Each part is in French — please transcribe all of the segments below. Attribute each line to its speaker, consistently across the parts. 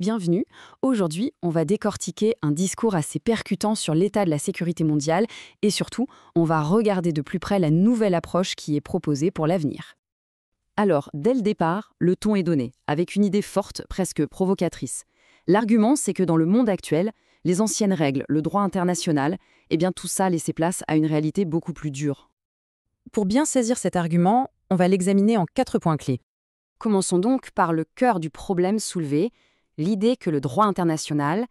Speaker 1: Bienvenue. Aujourd'hui, on va décortiquer un discours assez percutant sur l'état de la sécurité mondiale et surtout, on va regarder de plus près la nouvelle approche qui est proposée pour l'avenir. Alors, dès le départ, le ton est donné, avec une idée forte, presque provocatrice. L'argument, c'est que dans le monde actuel, les anciennes règles, le droit international, eh bien tout ça laissait place à une réalité beaucoup plus dure.
Speaker 2: Pour bien saisir cet argument, on va l'examiner en 4 points clés.
Speaker 1: Commençons donc par le cœur du problème soulevé, l'idée que le droit international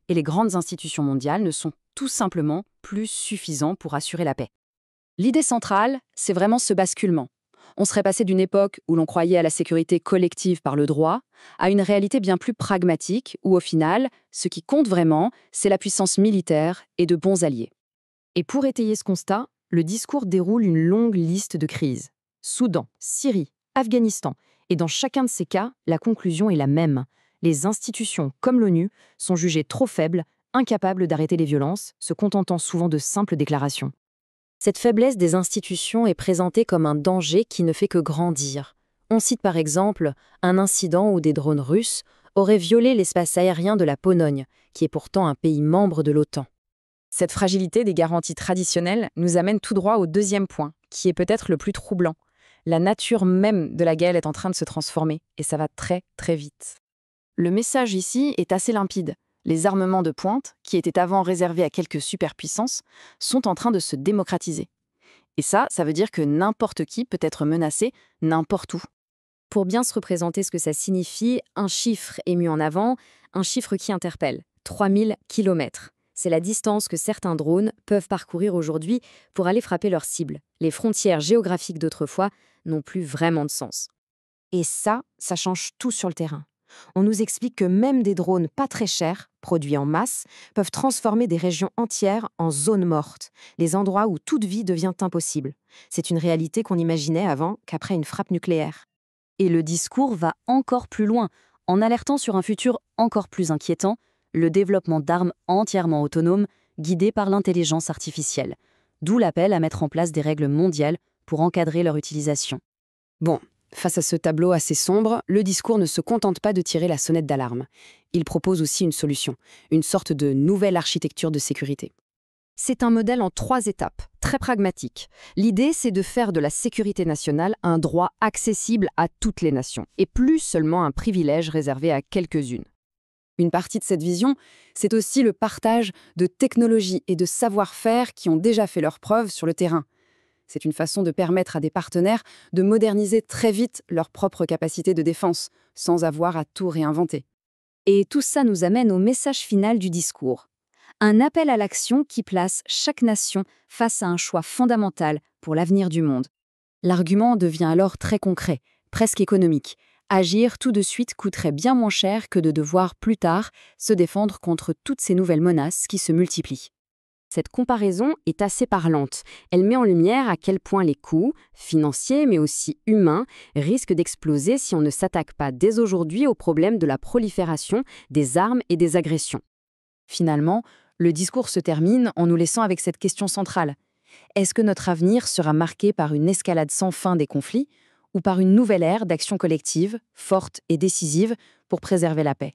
Speaker 1: et les grandes institutions mondiales ne sont tout simplement plus suffisants pour assurer la paix. L'idée centrale, c'est vraiment ce basculement. On serait passé d'une époque où l'on croyait à la sécurité collective par le droit à une réalité bien plus pragmatique où, au final, ce qui compte vraiment, c'est la puissance militaire et de bons alliés. Et pour étayer ce constat, le discours déroule une longue liste de crises. Soudan, Syrie, Afghanistan. Et dans chacun de ces cas, la conclusion est la même. Les institutions, comme l'ONU, sont jugées trop faibles, incapables d'arrêter les violences, se contentant souvent de simples déclarations. Cette faiblesse des institutions est présentée comme un danger qui ne fait que grandir. On cite par exemple un incident où des drones russes auraient violé l'espace aérien de la Pologne, qui est pourtant un pays membre de l'OTAN. Cette fragilité des garanties traditionnelles nous amène tout droit au deuxième point, qui est peut-être le plus troublant. La nature même de la guerre est en train de se transformer, et ça va très très vite. Le message ici est assez limpide. Les armements de pointe, qui étaient avant réservés à quelques superpuissances, sont en train de se démocratiser. Et ça veut dire que n'importe qui peut être menacé n'importe où. Pour bien se représenter ce que ça signifie, un chiffre est mis en avant, un chiffre qui interpelle. 3000 kilomètres. C'est la distance que certains drones peuvent parcourir aujourd'hui pour aller frapper leur cible. Les frontières géographiques d'autrefois n'ont plus vraiment de sens. Et ça change tout sur le terrain. On nous explique que même des drones pas très chers, produits en masse, peuvent transformer des régions entières en zones mortes, les endroits où toute vie devient impossible. C'est une réalité qu'on imaginait avant qu'après une frappe nucléaire. Et le discours va encore plus loin, en alertant sur un futur encore plus inquiétant, le développement d'armes entièrement autonomes, guidées par l'intelligence artificielle. D'où l'appel à mettre en place des règles mondiales pour encadrer leur utilisation. Bon. Face à ce tableau assez sombre, le discours ne se contente pas de tirer la sonnette d'alarme. Il propose aussi une solution, une sorte de nouvelle architecture de sécurité. C'est un modèle en 3 étapes, très pragmatique. L'idée, c'est de faire de la sécurité nationale un droit accessible à toutes les nations, et plus seulement un privilège réservé à quelques-unes. Une partie de cette vision, c'est aussi le partage de technologies et de savoir-faire qui ont déjà fait leurs preuves sur le terrain. C'est une façon de permettre à des partenaires de moderniser très vite leurs propres capacités de défense, sans avoir à tout réinventer. Et tout ça nous amène au message final du discours. Un appel à l'action qui place chaque nation face à un choix fondamental pour l'avenir du monde. L'argument devient alors très concret, presque économique. Agir tout de suite coûterait bien moins cher que de devoir plus tard se défendre contre toutes ces nouvelles menaces qui se multiplient. Cette comparaison est assez parlante. Elle met en lumière à quel point les coûts, financiers mais aussi humains, risquent d'exploser si on ne s'attaque pas dès aujourd'hui au problème de la prolifération des armes et des agressions. Finalement, le discours se termine en nous laissant avec cette question centrale. Est-ce que notre avenir sera marqué par une escalade sans fin des conflits ou par une nouvelle ère d'action collective, forte et décisive pour préserver la paix ?